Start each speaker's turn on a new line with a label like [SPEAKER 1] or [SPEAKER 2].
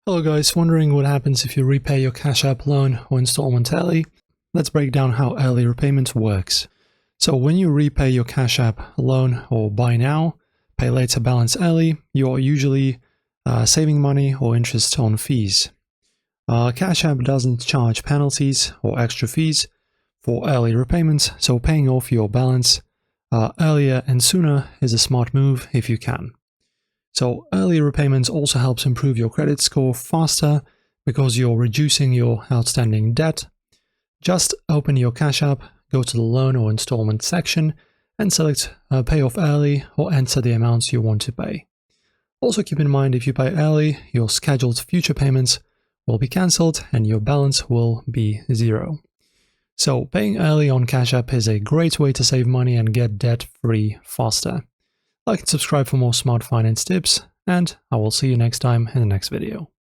[SPEAKER 1] Hello guys, wondering what happens if you repay your Cash App loan or installment early? Let's break down how early repayment works. So when you repay your Cash App loan or buy now, pay later balance early, you're usually saving money or interest on fees. Cash App doesn't charge penalties or extra fees for early repayments, so paying off your balance earlier and sooner is a smart move if you can. So early repayments also helps improve your credit score faster because you're reducing your outstanding debt. Just open your Cash App, go to the loan or installment section and select pay off early or enter the amounts you want to pay. Also keep in mind, if you pay early, your scheduled future payments will be cancelled and your balance will be zero. So paying early on Cash App is a great way to save money and get debt-free faster. Like and subscribe for more smart finance tips, and I will see you next time in the next video.